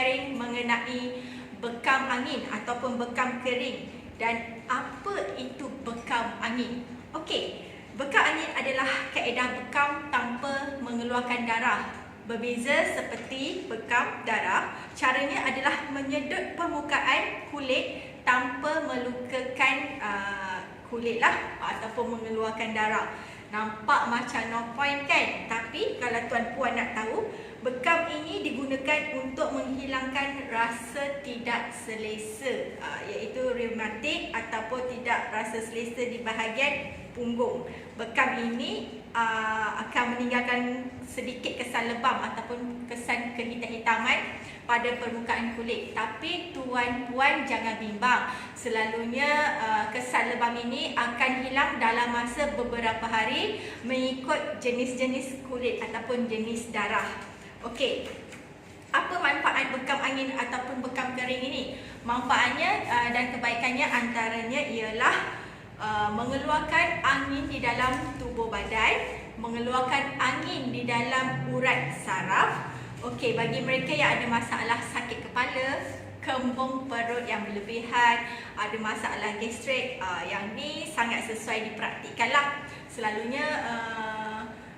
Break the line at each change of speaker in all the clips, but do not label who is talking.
sharing mengenai bekam angin ataupun bekam kering. Dan apa itu bekam angin? Okey, bekam angin adalah kaedah bekam tanpa mengeluarkan darah. Berbeza seperti bekam darah, caranya adalah menyedut permukaan kulit tanpa melukakan kulit lah ataupun mengeluarkan darah. Nampak macam no point kan? Tapi kalau tuan-puan nak tahu, bekam ini digunakan untuk menghilangkan rasa tidak selesa, iaitu reumatik ataupun tidak rasa selesa di bahagian punggung. Bekam ini akan meninggalkan sedikit kesan lebam ataupun kesan kehitam-hitaman pada permukaan kulit. Tapi tuan-puan jangan bimbang. Selalunya kesan lebam ini akan hilang dalam masa beberapa hari mengikut jenis-jenis kulit ataupun jenis darah. Okey. Apa manfaat bekam angin ataupun bekam kering ini? Manfaatnya dan kebaikannya antaranya ialah mengeluarkan angin di dalam tubuh badan, mengeluarkan angin di dalam urat saraf. Okey, bagi mereka yang ada masalah sakit kepala, kembung perut yang berlebihan, ada masalah gastrik, yang ni sangat sesuai dipraktikkanlah. Selalunya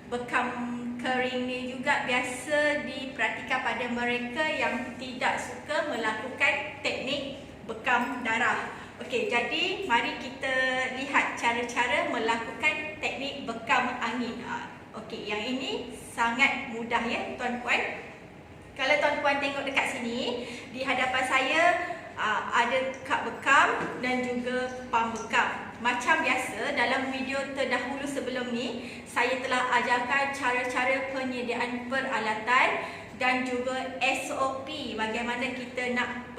bekam kering ni juga biasa dipraktikkan pada mereka yang tidak suka melakukan teknik bekam darah. Okey, jadi mari kita lihat cara-cara melakukan teknik bekam angin. Okey, yang ini sangat mudah ya tuan-puan. Kalau tuan-puan tengok dekat sini, di hadapan saya ada kad bekam dan juga pam bekam. Macam biasa dalam video terdahulu sebelum ni, saya telah ajarkan cara-cara penyediaan peralatan dan juga SOP bagaimana kita nak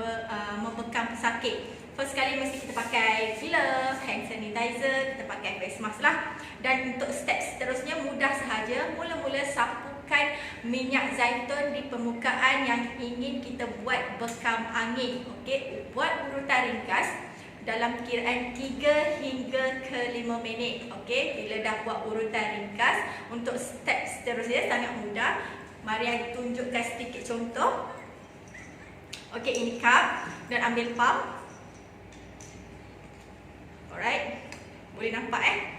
membekam pesakit. First kali mesti kita pakai glove, hand sanitizer, kita pakai face mask lah. Dan untuk step seterusnya mudah sahaja. Mula-mula sapukan minyak zaitun di permukaan yang ingin kita buat bekam angin. Okey, buat urutan ringkas dalam kiraan 3 hingga ke 5 minit. Okey, bila dah buat urutan ringkas, untuk step seterusnya sangat mudah. Mari saya tunjukkan sedikit contoh. Okey, ini cup dan ambil pump. Alright, boleh nampak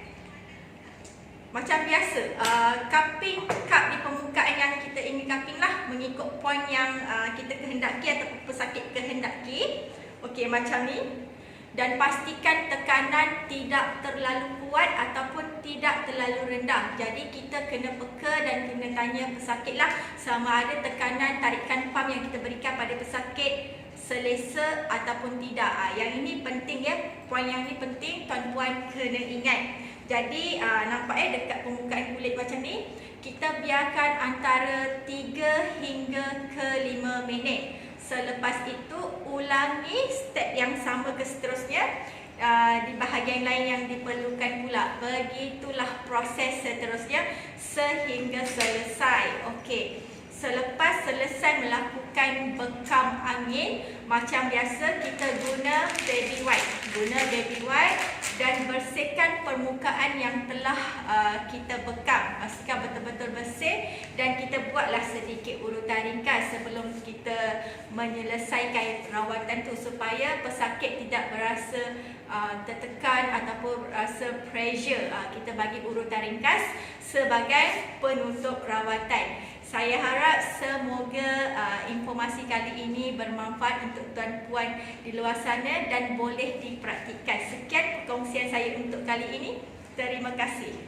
macam biasa, cupping cup di permukaan yang kita ingin cupping lah, mengikut point yang kita kehendaki ataupun pesakit kehendaki. Okey, macam ni. Dan pastikan tekanan tidak terlalu kuat ataupun tidak terlalu rendah. Jadi kita kena peka dan kena tanya pesakit lah sama ada tekanan tarikan pump yang kita berikan pada pesakit selesa ataupun tidak. Yang ini penting ya, poin yang ini penting tuan-puan kena ingat. Jadi nampak dekat permukaan kulit macam ni, kita biarkan antara 3 hingga ke 5 minit. Selepas itu ulangi step yang sama ke seterusnya di bahagian lain yang diperlukan pula. Begitulah proses seterusnya sehingga selesai. Okey. Selepas selesai melakukan bekam angin, macam biasa kita guna baby wipe dan bersihkan permukaan yang telah kita bekam. Pastikan betul-betul bersih dan kita buatlah sedikit urutan ringkas sebelum kita menyelesaikan rawatan tu supaya pesakit tidak berasa tertekan ataupun rasa pressure. Kita bagi urutan ringkas sebagai penutup rawatan. Saya harap semoga informasi kali ini bermanfaat untuk tuan-puan di luar sana dan boleh dipraktikkan. Sekian perkongsian saya untuk kali ini. Terima kasih.